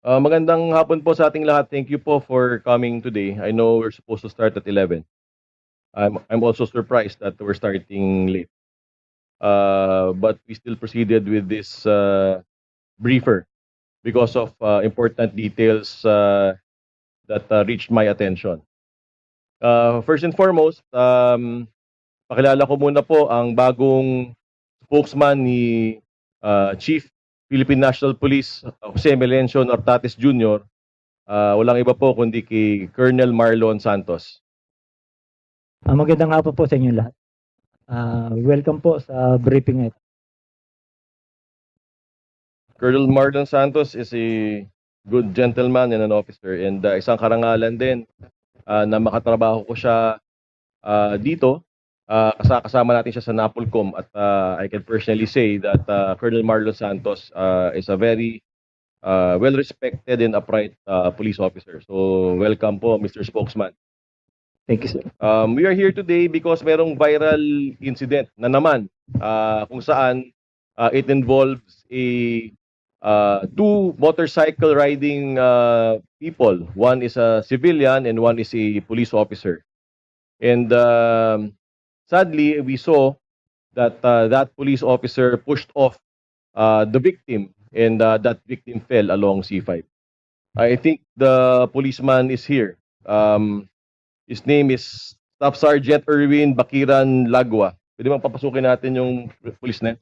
Magandang hapon po sa ating lahat. Thank you po for coming today. I know we're supposed to start at 11. I'm also surprised that we're starting late. But we still proceeded with this briefer because of important details that reached my attention. First and foremost, pakilala ko muna po ang bagong spokesman ni Chief Philippine National Police Jose Melencio Nortates Jr. Walang iba po kundi kay Colonel Marlon Santos. Magandang hapon po sa inyo lahat. Welcome po sa briefing ito. Colonel Marlon Santos is a good gentleman and an officer, and isang karangalan din na makatrabaho ko siya dito. Kasama natin siya sa NAPOLCOM at I can personally say that Colonel Marlon Santos is a very well-respected and upright police officer. So welcome po, Mr. Spokesman. Thank you, sir. We are here today because merong viral incident na naman kung saan it involves two motorcycle riding people. One is a civilian and one is a police officer. And sadly, we saw that that police officer pushed off the victim, and that victim fell along C5. I think the policeman is here. His name is Staff Sergeant Erwin Bakiran Lagwa. Pwede bang papasukin natin yung police na?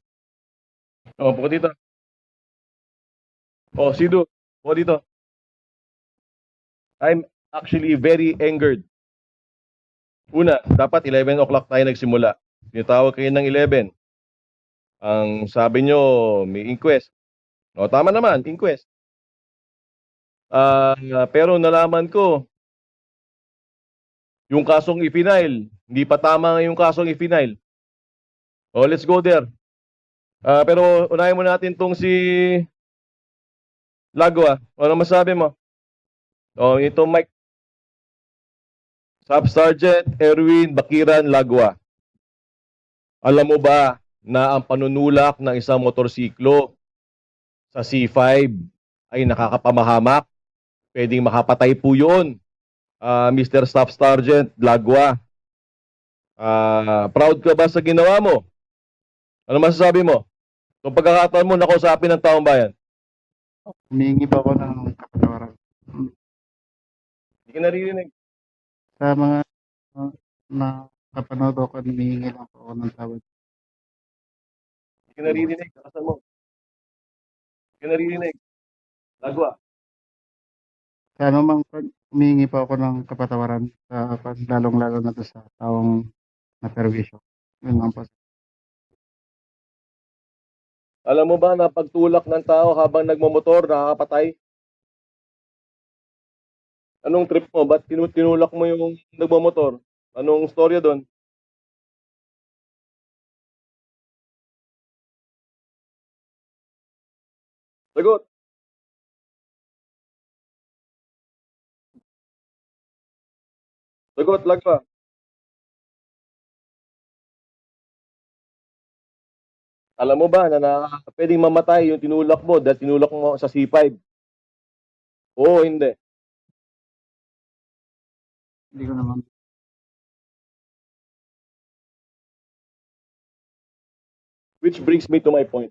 Po dito. Sido, po dito. I'm actually very angered. Una, dapat 11 o'clock tayo nagsimula. Tinatawag kayo ng 11. Ang sabi nyo, may inquest. Tama naman, inquest. Pero nalaman ko, yung kasong i-file, hindi pa tama yung kasong i-file. Let's go there. Pero unahin mo natin tong si Lagwa. Ano masabi mo? Ito Mike. Sub Sergeant Erwin Bakiran Lagwa. Alam mo ba na ang panunulak ng isang motorsiklo sa C5 ay nakakapamahamak? Pwedeng makapatay po yun. Mr. Staff Sergeant Lagwa. Proud ka ba sa ginawa mo? Ano masasabi mo? Kung pagkakataon mo nakausapin ng taong bayan. Humingi pa ako ng kapatawaran Hindi ka naririnig. sa mga nakapanood ako, humingi lang po ako ng tawad. Hindi ka naririnig. Lakasan mo. Hindi ka naririnig. Lagwa. Sa ano mang humingi pa ako ng kapatawaran sa lalong-lalo na to sa taong na-perwisyo. Yun lang po. Alam mo ba na pagtulak ng tao habang nagmamotor, nakakapatay? Anong trip mo? Ba't tinulak mo yung nagmamotor? Anong storya doon? Sagot. Sagot, Lagwa. Alam mo ba na pwedeng mamatay yung tinulak mo dahil tinulak mo sa C5? Oo, hindi. Hindi ko naman. Which brings me to my point.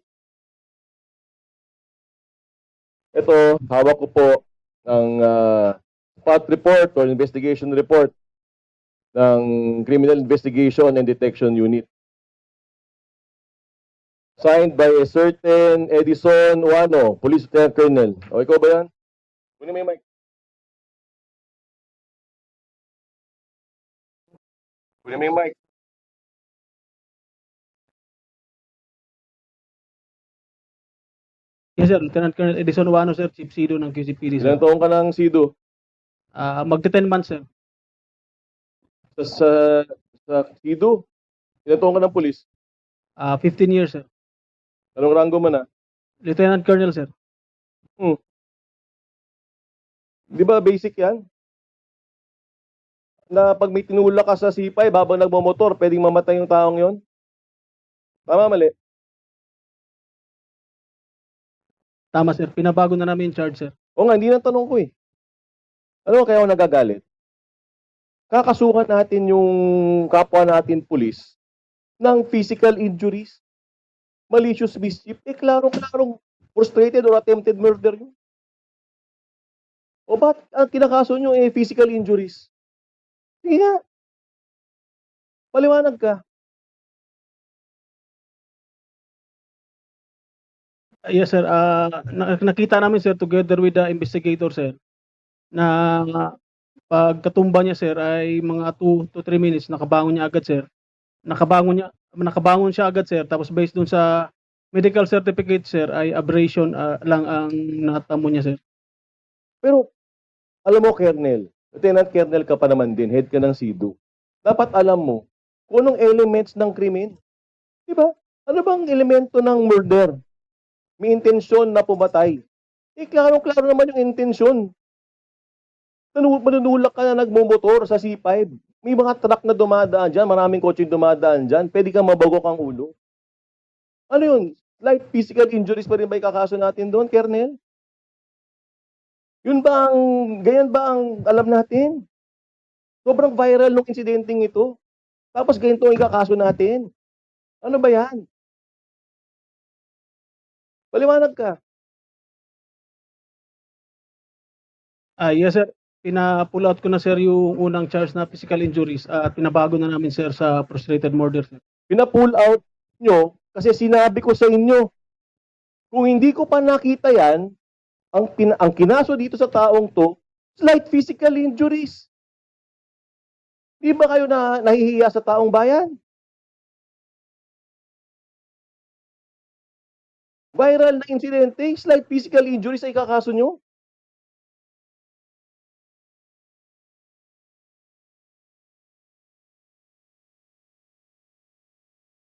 Ito, hawak ko po ng spot report or investigation report ng Criminal Investigation and Detection Unit. Signed by a certain Edison Uano, Police Lieutenant Colonel. Ikaw ba yan? Kunin mo yung mic. Kunin mo yung mic. Yes, sir. Lieutenant Colonel Edison Uano, sir. Chief Sido ng QCPD, sir. Ilan taong ka ng SIDO? Magte-10 months, sir. Sa SIDO? Ilan taong ka ng pulis? 15 years, sir. Anong rango mo na? Lieutenant Colonel, sir. Di ba basic yan? Na pag may tinulak ka sa C5 habang nagmamotor, pwedeng mamatay yung taong yon? Tama, mali? Tama, sir. Pinabago na namin yung charge, sir. O nga, hindi na tanong ko eh. Ano kaya ako nagagalit? Kakasuhan natin yung kapwa natin pulis ng physical injuries, malicious mischief, klarong-klarong frustrated or attempted murder yun. O ba't ang kinakaso nyo physical injuries? Sige nga, paliwanag ka. Yes, sir. Nakita namin, sir, together with the investigator, sir, na pagkatumba niya, sir, ay mga 2 to 3 minutes, nakabangon niya agad, sir. Nakabangon siya agad, sir. Tapos based dun sa medical certificate, sir, ay abrasion lang ang natamo niya, sir. Pero, alam mo, Colonel, Lieutenant Colonel ka pa naman din, head ka ng SIDO. Dapat alam mo kung anong elements ng krimen. Di ba? Ano bang elemento ng murder? May intensyon na pumatay. Klaro-klaro naman yung intensyon. Manunulak ka na nagmumotor sa C5. May mga truck na dumadaan dyan, maraming kotse dumadaan dyan, pwede kang mabagok ang ulo. Ano yun? Light physical injuries pa rin ba ikakaso natin doon, Colonel? Ganyan ba ang alam natin? Sobrang viral nung insidenteng ito. Tapos ganito ang ikakaso natin. Ano ba yan? Paliwanag ka. Yes, sir. Pina-pull out ko na, sir, yung unang charge na physical injuries at pinabago na namin, sir, sa frustrated murder, sir. Pina-pull out nyo kasi sinabi ko sa inyo, kung hindi ko pa nakita yan, ang kinaso dito sa taong to, slight physical injuries. Di ba kayo nahihiya sa taong bayan? Viral na insidente, slight physical injuries ay kakaso nyo?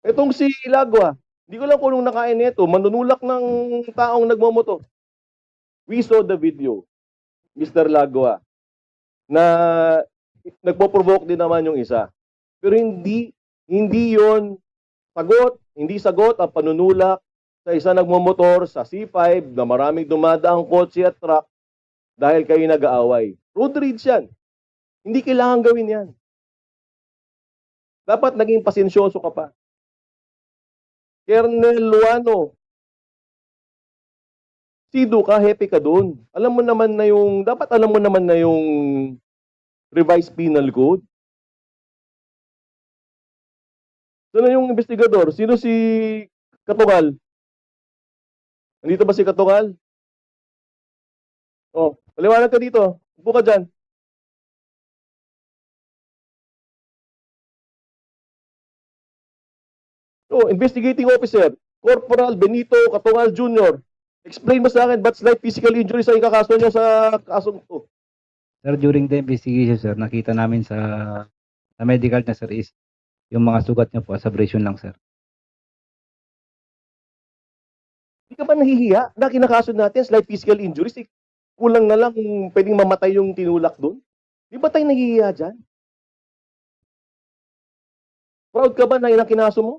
Itong si Lagwa, hindi ko lang kung anong nakain nito, manunulak ng taong nagmamotor. We saw the video, Mr. Lagwa, na nagpo-provoke din naman yung isa. Pero hindi yon hindi sagot ang panunulak sa isa nagmamotor sa C5 na maraming dumadaang kotse at truck dahil kayo nag-aaway. Road rage yan. Hindi kailangan gawin yan. Dapat naging pasensyoso ka pa. Colonel Luano, SIDO ka, happy ka doon. Dapat alam mo naman na yung revised penal code. Sino yung investigador? Sino si Katungal? Nandito ba si Katungal? Oh, paliwanag ka dito. Upo ka dyan. Oh, investigating officer, Corporal Benito Katungal Jr. Explain mo sa akin ba't slight physical injuries ang ikakaso niya sa kasong to? Sir, during the investigation, sir, nakita namin sa medical niya, sir, is yung mga sugat niya po, as abrasion lang, sir. Hindi ka ba nahihiya na kinakaso natin slight physical injuries? Kulang na lang pwedeng mamatay yung tinulak doon. Di ba tayo nahihiya dyan? Proud ka ba na yun ang kinaso mo?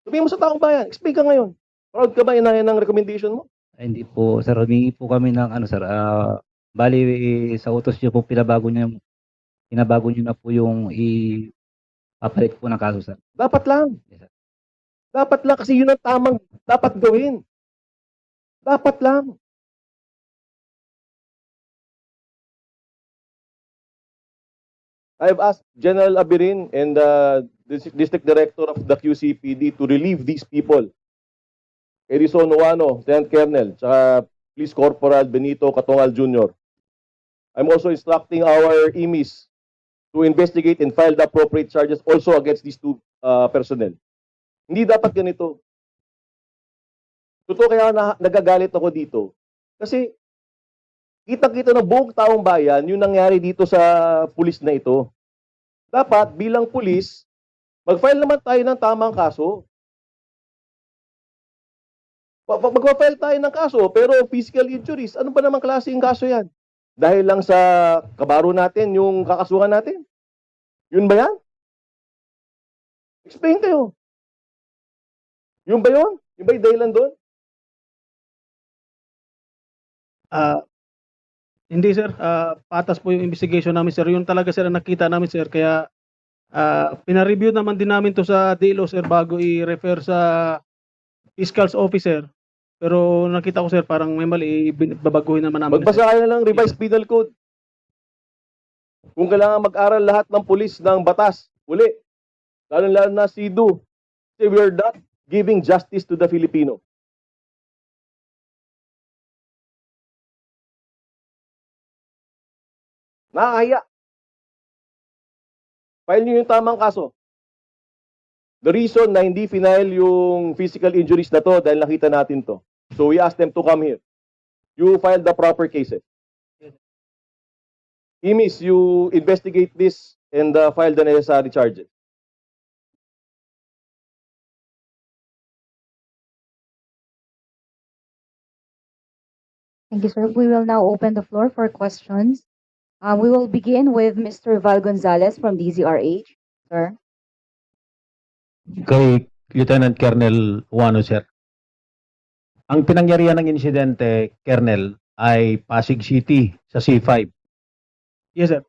Sabihin mo sa taong bayan, explain ka ngayon. Proud ka ba inahin ang recommendation mo? Ay, hindi po, sir, humingi po kami ng ano, sir, bali sa utos niyo po, pinabago niyo na po yung ipapalit po ng kaso, sir. Dapat lang. Yes, sir. Dapat lang kasi yun ang tamang dapat gawin. Dapat lang. I've asked General Abirin and the District Director of the QCPD to relieve these people. Edison Nuano, Lieutenant Colonel, tsaka Police Corporal Benito Katungal Jr. I'm also instructing our EMIS to investigate and file the appropriate charges also against these two personnel. Hindi dapat ganito. Totoo kaya nagagalit ako dito. Kasi kita-kita ng buong taong bayan yung nangyari dito sa pulis na ito. Dapat bilang pulis, mag-file naman tayo ng tamang kaso. Mag-file tayo ng kaso, pero physical injuries, ano ba namang klaseng kaso yan? Dahil lang sa kabaro natin, yung kakasuhan natin? Yun ba yan? Explain kayo. Yun ba yun? Yun ba yung dahilan doon? Ah, hindi sir, patas po yung investigation namin sir. Yun talaga sir ang nakita namin sir. Kaya pina-review naman din namin to sa DLO sir bago i-refer sa fiscal's officer. Pero nakita ko sir parang may mali, babaguhin naman namin. Magbasa kayo na ng revised penal code. Kung kailangan mag-aral lahat ng pulis ng batas, uli, lalo-lalo na SIDU, kasi we are not giving justice to the Filipino. Nakakahiya. File nyo yung tamang kaso. The reason na hindi final yung physical injuries na to dahil nakita natin to. So we asked them to come here. You file the proper cases. Imis, you investigate this and file the necessary charges. Thank you, sir. We will now open the floor for questions. We will begin with Mr. Val Gonzalez from DZRH. Sir. Kay Lieutenant Colonel Juano, sir. Ang pinangyarihan ng insidente, Colonel, ay Pasig City sa C5. Yes sir.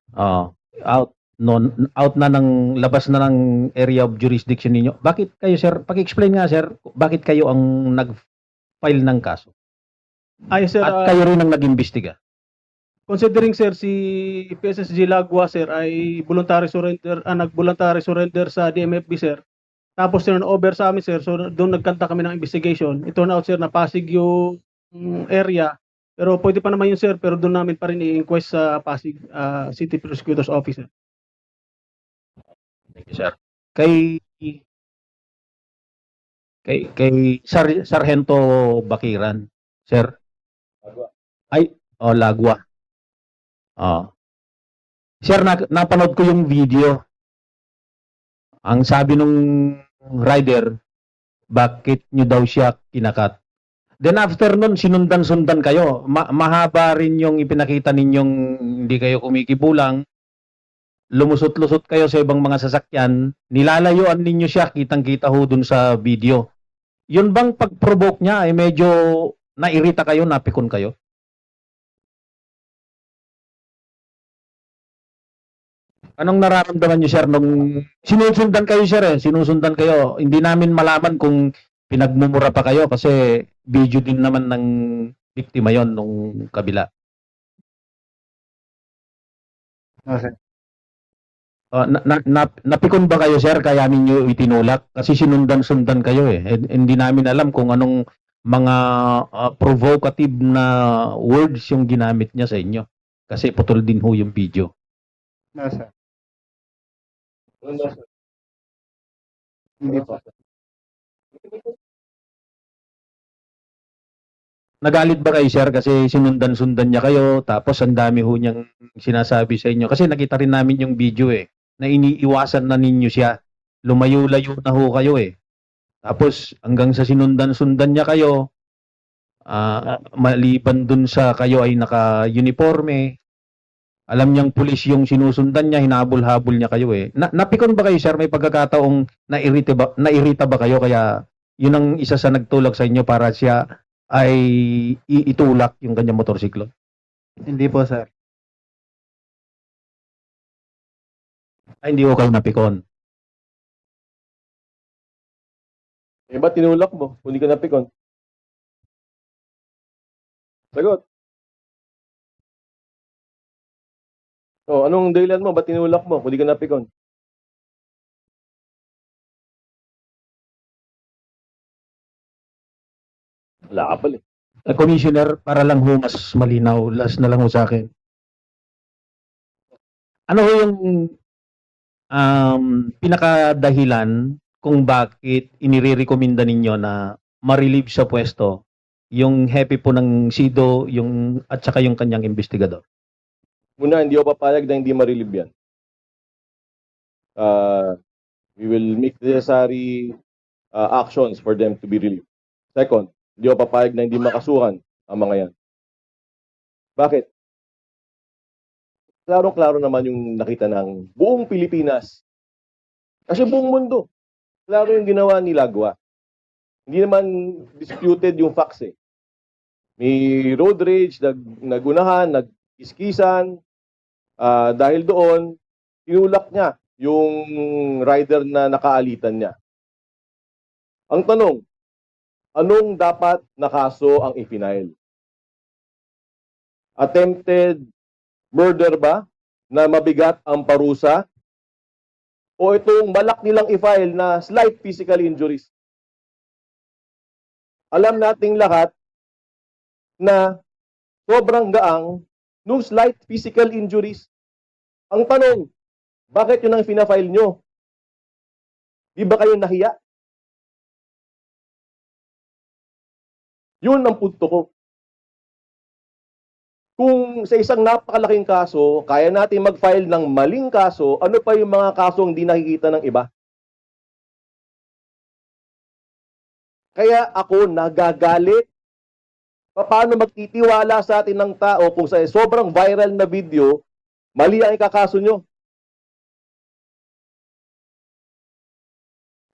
Out na ng labas na ng area of jurisdiction ninyo. Bakit kayo, sir? Paki-explain nga, sir, bakit kayo ang nag-file ng kaso? Ay sir, At kayo rin ang nag-imbestiga. considering sir si PSSG Lagwa sir ay voluntary surrender, nag-voluntary surrender sa DMFB sir. Tapos turn over sa amin sir, so doon nagkanta kami ng investigation. It turned out sir na Pasig yung area, pero pwede pa naman yun sir, pero doon namin pa rin i-inquest sa Pasig City Prosecutor's Office sir. Thank you, sir. Kay Sargento Bakiran, sir. Lagwa. Sir, napanood ko yung video. Ang sabi nung rider, bakit nyo daw siya kinakat? Then after nun, sinundan-sundan kayo. Mahaba rin yung ipinakita ninyong hindi kayo kumikibulang. Lumusot-lusot kayo sa ibang mga sasakyan. Nilalayuan ninyo siya, kitang-kita ho dun sa video. Yun bang pag-provoke niya ay medyo nairita kayo, napikon kayo? Anong nararamdaman niyo, sir, nung sinusundan kayo, sir, sinusundan kayo? Hindi namin malaman kung pinagmumura pa kayo kasi video din naman ng biktima yon nung kabila. No, sir. Napikon ba kayo, sir, kaya ninyo itinulak? Kasi sinundan-sundan kayo Hindi namin alam kung anong mga provocative na words yung ginamit niya sa inyo. Kasi putol din ho yung video. No, sir. Hindi po. Nagalit ba kayo, sir, kasi sinundan-sundan niya kayo, tapos ang dami ho niyang sinasabi sa inyo? Kasi nakita rin namin yung video na iniiwasan na ninyo siya. Lumayo-layo na ho kayo Tapos hanggang sa sinundan-sundan niya kayo, maliban dun sa kayo ay naka-uniforme, alam niyang pulis yung sinusundan niya, hinabol-habol niya kayo Napikon ba kayo, sir? May pagkakataong nairita ba kayo? Kaya yun ang isa sa nagtulak sa inyo para siya ay itulak yung kanyang motorsiklo? Hindi po, sir. Ay, hindi ko kayo napikon. Ba't tinulak mo? Kung di ka napikon. Sagot. Anong dahilan mo? Ba't tinulak mo? Kung di ka napikon. Wala ka pala Commissioner, para lang ho mas malinaw, last na lang ho sa akin. Ano ho yung pinakadahilan kung bakit inire-recommenda ninyo na ma-relieve sa pwesto yung hepe po ng SIDO at saka yung kanyang investigador? Una, hindi ako papayag na hindi ma-relieve yan. We will make the necessary actions for them to be relieved. Second, hindi ako papayag na hindi makasuhan ang mga yan. Bakit? Klaro-klaro naman yung nakita ng buong Pilipinas. Kasi buong mundo. Klaro yung ginawa ni Lagwa. Hindi naman disputed yung facts May road rage, nagunahan, nag-iskisan. Dahil doon, tinulak niya yung rider na nakaalitan niya. Ang tanong, anong dapat na kaso ang i-file? Attempted murder ba na mabigat ang parusa? O itong balak nilang i-file na slight physical injuries? Alam nating lahat na sobrang gaang nung slight physical injuries. Ang tanong, bakit yun ang fina-file nyo? Di ba kayo nahiya? Yun ang punto ko. Kung sa isang napakalaking kaso, kaya natin mag-file ng maling kaso, ano pa yung mga kasong hindi nakikita ng iba? Kaya ako nagagalit. Paano magtitiwala sa atin ng tao kung sa sobrang viral na video, mali ang ikakaso nyo?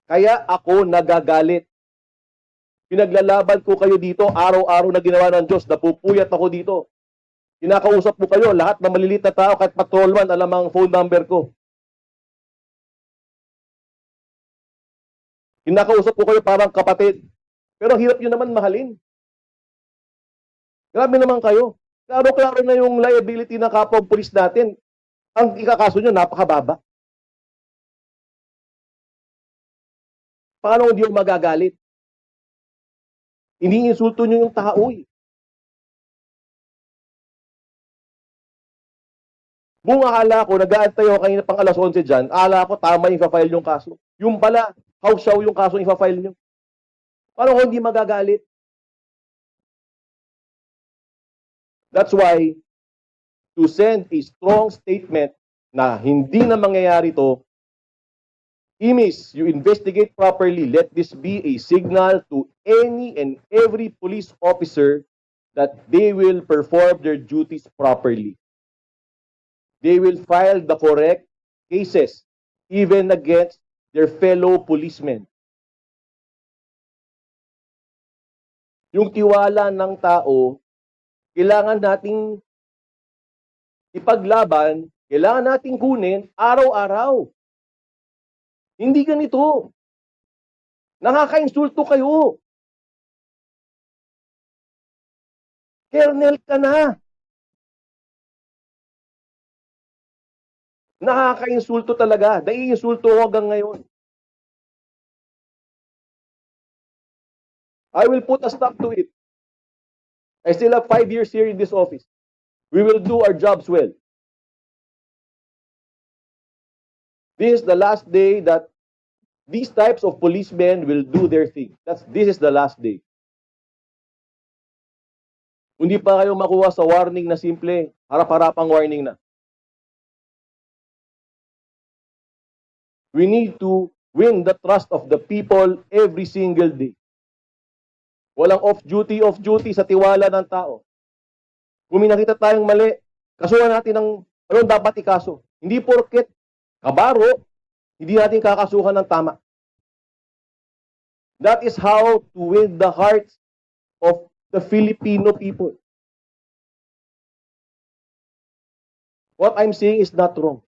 Kaya ako nagagalit. Pinaglalaban ko kayo dito, araw-araw na ginawa ng Diyos, napupuyat ako dito. Kinakausap mo kayo, lahat ng maliliit na tao, kahit patrolman, alam ang phone number ko. Kinakausap ko kayo parang kapatid. Pero ang hirap nyo naman mahalin. Grabe naman kayo. Klaro-klaro na yung liability ng kapwa pulis natin. Ang ikakaso nyo, napakababa. Paano hindi yung magagalit? Iniinsulto nyo yung tao eh. Kung akala ko, nag-aantay ako kanina pang alas 11 dyan, akala ko tama yung file yung kaso. Yung pala, hawsaw yung kaso yung file nyo. Paano ko hindi magagalit? That's why, to send a strong statement na hindi na mangyayari to, Imis, you investigate properly. Let this be a signal to any and every police officer that they will perform their duties properly. They will file the correct cases, even against their fellow policemen. Yung tiwala ng tao, kailangan nating ipaglaban, kailangan nating kunin araw-araw. Hindi ganito. Nakaka-insulto kayo. Kernel ka na. Nakaka-insulto talaga. Nai-insulto ko hanggang ngayon. I will put a stop to it. I still have 5 years here in this office. We will do our jobs well. This is the last day that these types of policemen will do their thing. This is the last day. Hindi pa kayo makuha sa warning na simple, harap-harapang warning na. We need to win the trust of the people every single day. Walang off-duty sa tiwala ng tao. Kung may nakita tayong mali, kasuhan natin ng anong dapat ikaso. Hindi porket kabaro, hindi natin kakasuhan ng tama. That is how to win the hearts of the Filipino people. What I'm saying is not wrong.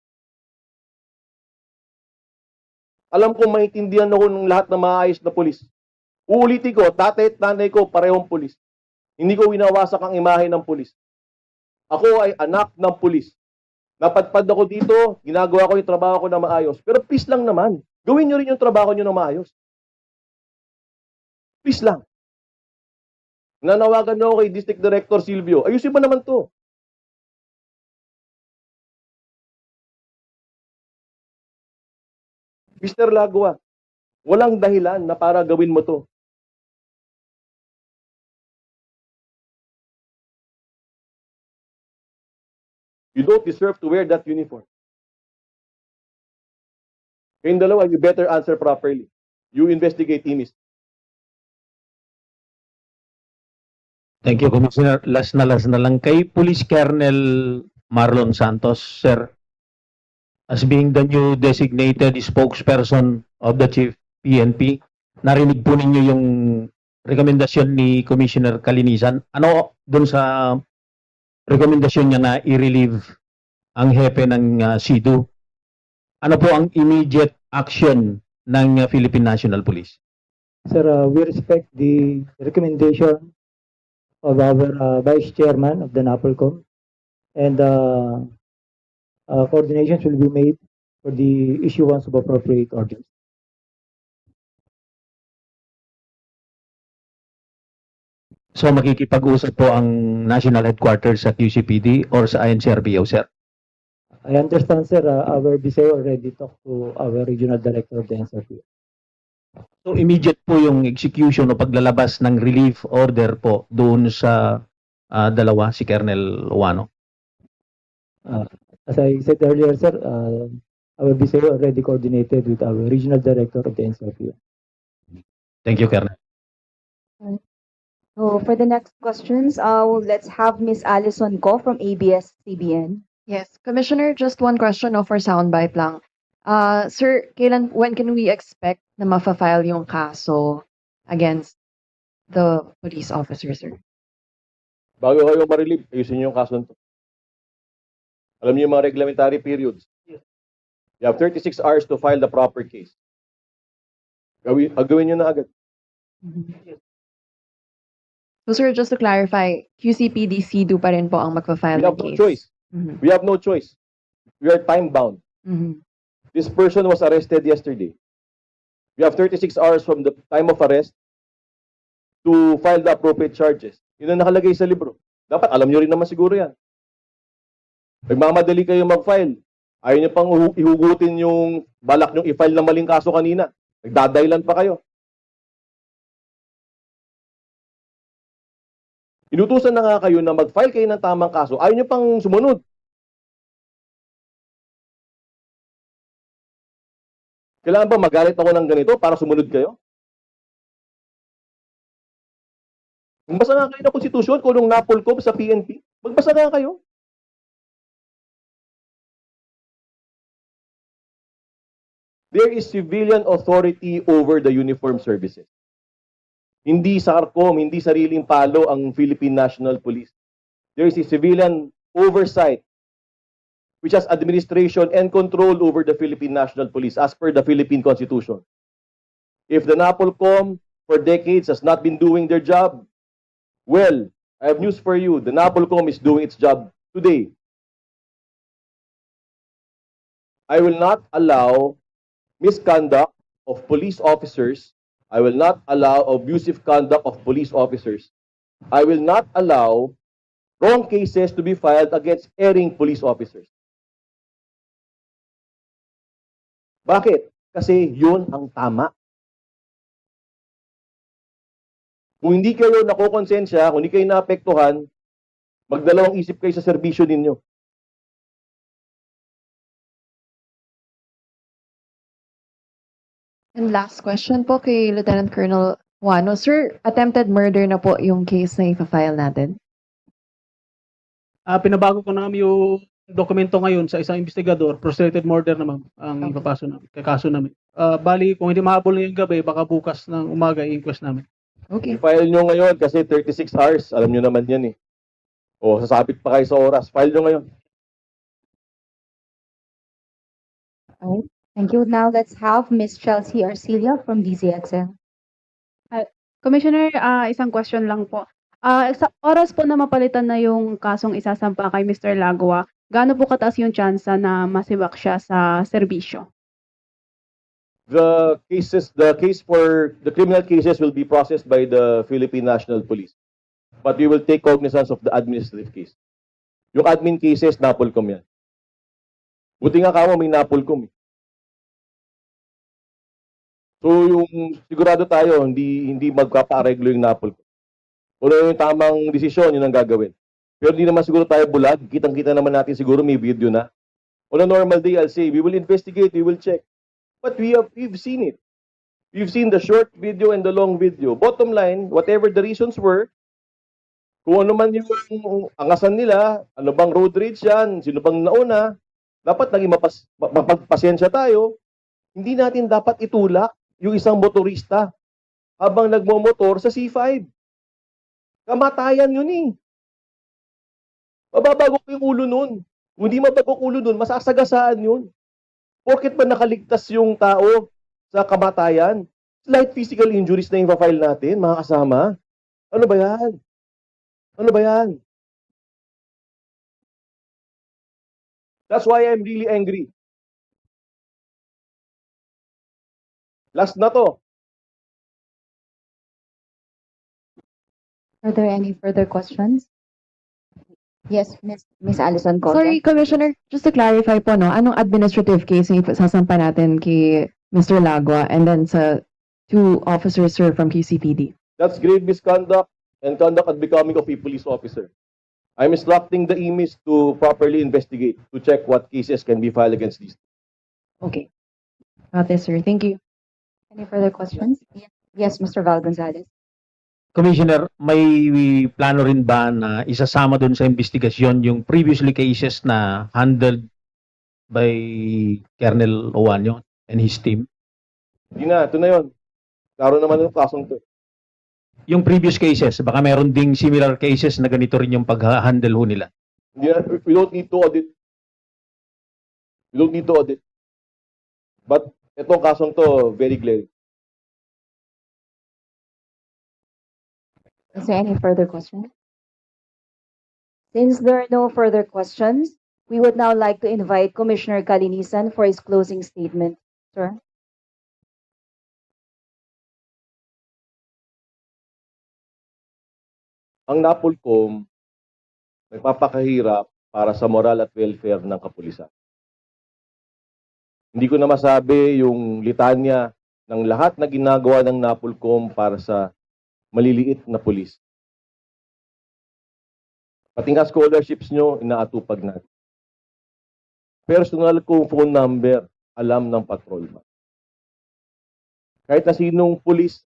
Alam kong maintindihan ako ng lahat ng maayos na pulis. Uulitin ko, tatay at nanay ko parehong pulis. Hindi ko winawasak ang imahe ng pulis. Ako ay anak ng pulis. Napadpad ako dito, ginagawa ko yung trabaho ko na maayos. Pero please lang naman, gawin nyo rin yung trabaho nyo na maayos. Please lang. Nanawagan na ako kay District Director Silvio, ayusin mo naman to. Mr. Lagua, walang dahilan na para gawin mo to. You don't deserve to wear that uniform. Kayong dalawa, you better answer properly. You investigate, Imis. Thank you, Commissioner. Last na lang kay Police Colonel Marlon Santos, sir. As being the new designated spokesperson of the Chief PNP, narinig po ninyo yung rekomendasyon ni Commissioner Kalinisan? Ano dun sa rekomendasyon niya na i-relieve ang hepe ng SIDU? Ano po ang immediate action ng Philippine National Police? Sir, we respect the recommendation of our Vice Chairman of the NAPOLCOM, and coordinations will be made for the issuance of appropriate orders. So makikipag-usap po ang National Headquarters sa QCPD or sa INCRPO, sir? I understand, sir, our BCO already talked to our Regional Director of the NCRPO. So immediate po yung execution o paglalabas ng relief order po doon sa dalawa, si Colonel Wano. As I said earlier, sir, our BCO already coordinated with our Regional Director of the NCRPO. Thank you, Colonel. So for the next questions, let's have Miss Alison Go from ABS-CBN. Yes, Commissioner, just one question for soundbite lang. Sir, when can we expect na ma-file yung kaso against the police officer, sir? Bago kayo ma-relieve, ayusin niyo yung kaso nito. Alam niyo yung mga reglementary periods. You have 36 hours to file the proper case. Gawin niyo na agad. So, sir, just to clarify, QCPD, CIDU pa rin po ang magpa-file We ng have no case? choice. Mhm. We have no choice. We are time-bound. Mhm. This person was arrested yesterday. We have 36 hours from the time of arrest to file the appropriate charges. Yun ang nakalagay sa libro. Dapat alam nyo rin naman siguro yan. Nagmamadali kayo mag-file. Ayaw nyo pang ihugutin yung balak nyo i-file na maling kaso kanina. Nagdadailan pa kayo. Inutusan na nga kayo na mag-file kayo ng tamang kaso. Ayaw nyo pang sumunod. Kailangan ba magalit ako ng ganito para sumunod kayo? Magbasa nga kayo ng konstitusyon kung nung NAPOLCOM sa PNP. Magbasa nga kayo. There is civilian authority over the uniformed services. Hindi SARCOM, hindi sariling palo ang Philippine National Police. There is a civilian oversight which has administration and control over the Philippine National Police as per the Philippine Constitution. If the NAPOLCOM for decades has not been doing their job, well, I have news for you. The NAPOLCOM is doing its job today. I will not allow misconduct of police officers. I will not allow abusive conduct of police officers. I will not allow wrong cases to be filed against erring police officers. Bakit? Kasi yun ang tama. Kung hindi kayo nakokonsensya, kung hindi kayo naapektuhan, magdalawang isip kayo sa serbisyo ninyo. And last question po kay Lieutenant Colonel Wano. Sir, attempted murder na po yung case na ipa-file natin? Pinabago ko na yung dokumento ngayon sa isang investigador, prostrated murder naman ang ipapaso namin, kakaso namin. Bali, kung hindi mahabol ngayong gabi, baka bukas ng umaga i-inquest namin. Okay. I-file nyo ngayon kasi 36 hours. Alam nyo naman yan eh. O, sasabit pa kayo sa oras. File nyo ngayon. Thank you. Now let's have Miss Chelsea Arcilia from DZXL. Commissioner, isang question lang po. Sa oras po na mapalitan na yung kasong isasampa kay Mr. Lagwa, gaano po kataas yung tsansa na masibak siya sa serbisyo? The case for the criminal cases will be processed by the Philippine National Police. But we will take cognizance of the administrative case. Yung admin cases, NAPOLCOM yan. Buti nga kamo may NAPOLCOM eh. So yung sigurado tayo, hindi magpapa-areglo yung NAPOLCOM. Kung ano yung tamang desisyon, yun ang gagawin. Pero hindi naman siguro tayo bulag. Kitang-kita naman natin siguro may video na. On a normal day, I'll say, we will investigate, we will check. But we've seen it. We've seen the short video and the long video. Bottom line, whatever the reasons were, kung ano man yung angasan nila, ano bang road rage yan, sino bang nauna, dapat naging mapagpasensya tayo. Hindi natin dapat itulak yung isang motorista. habang nagmomotor sa C5. Kamatayan yun eh. Mababagok yung ulo nun. Kung hindi mababagok ulo nun, masasagasaan yun. Porket ba nakaligtas yung tao sa kamatayan? Slight physical injuries na yung file natin, mga kasama. Ano ba yan? Ano ba yan? That's why I'm really angry. Last na to. Are there any further questions? Yes, Miss Alison Conde. Sorry, Commissioner, just to clarify po, no, anong administrative case yung sasampa natin kay Mr. Lagwa and then sa 2 officers, sir, from QCPD? That's grave misconduct and conduct at becoming of a police officer. I'm instructing the EMIS to properly investigate, to check what cases can be filed against these. Okay. Got this, sir. Thank you. Any further questions? Yes, Mr. Val Gonzalez. Commissioner, may plano rin ba na isasama doon sa investigasyon yung previously cases na handled by Colonel Owanyo and his team? Hindi na, ito na yun. Klaro naman yung kasong to. Yung previous cases, baka meron ding similar cases na ganito rin yung pag-handle ho nila. Hindi na, we don't need to audit. We don't need to audit. But itong kasong to, very clear. Is there any further questions? Since there are no further questions, we would now like to invite Commissioner Kalinisan for his closing statement. Sir? Ang NAPOLCOM nagpapakahirap para sa moral at welfare ng kapulisan. Hindi ko na masabi yung litanya ng lahat na ginagawa ng NAPOLCOM para sa maliliit na pulis. Pati nga scholarships nyo, inaatupag natin. Personal kong phone number, alam ng patrolman. Kahit na sinong pulis,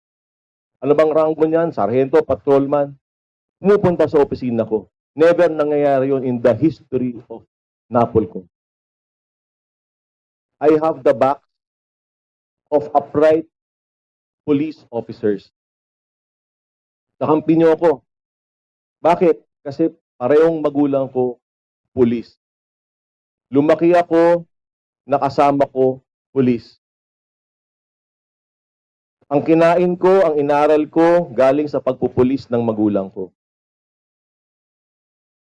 ano bang rank mo niyan? Sargento, patrolman, pumupunta sa opisina ko. Never nangyayari yun in the history of NAPOLCOM. I have the back of upright police officers. Nakampi niyo ako. Bakit? Kasi parehong magulang ko, pulis. Lumaki ako, nakasama ko, pulis. Ang kinain ko, ang inaral ko, galing sa pagpupulis ng magulang ko.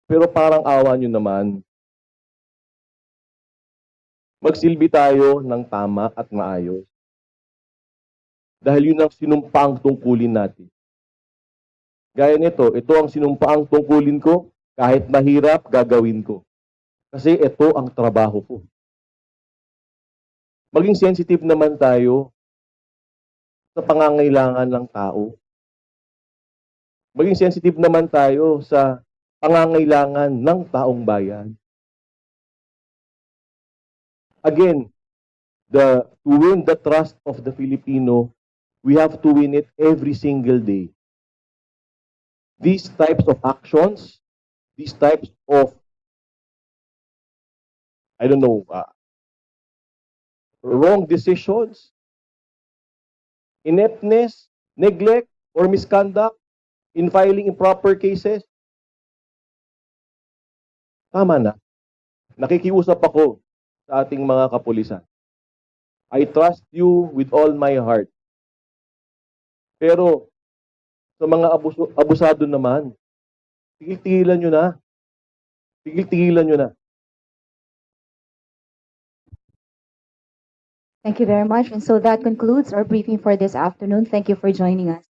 Pero parang awa nyo naman, magsilbi tayo ng tama at maayos. Dahil yun ang sinumpaang tungkulin natin. Gaya nito, ito ang sinumpaang tungkulin ko, kahit mahirap, gagawin ko. Kasi ito ang trabaho ko. Maging sensitive naman tayo sa pangangailangan ng tao. Maging sensitive naman tayo sa pangangailangan ng taong bayan. Again, to win the trust of the Filipino, we have to win it every single day. These types of actions, these types of, wrong decisions, ineptness, neglect, or misconduct in filing improper cases, tama na. Nakikiusap ako sa ating mga kapulisan. I trust you with all my heart. Pero sa mga abusado naman, tigil-tigilan nyo na. Tigil-tigilan nyo na. Thank you very much. And so that concludes our briefing for this afternoon. Thank you for joining us.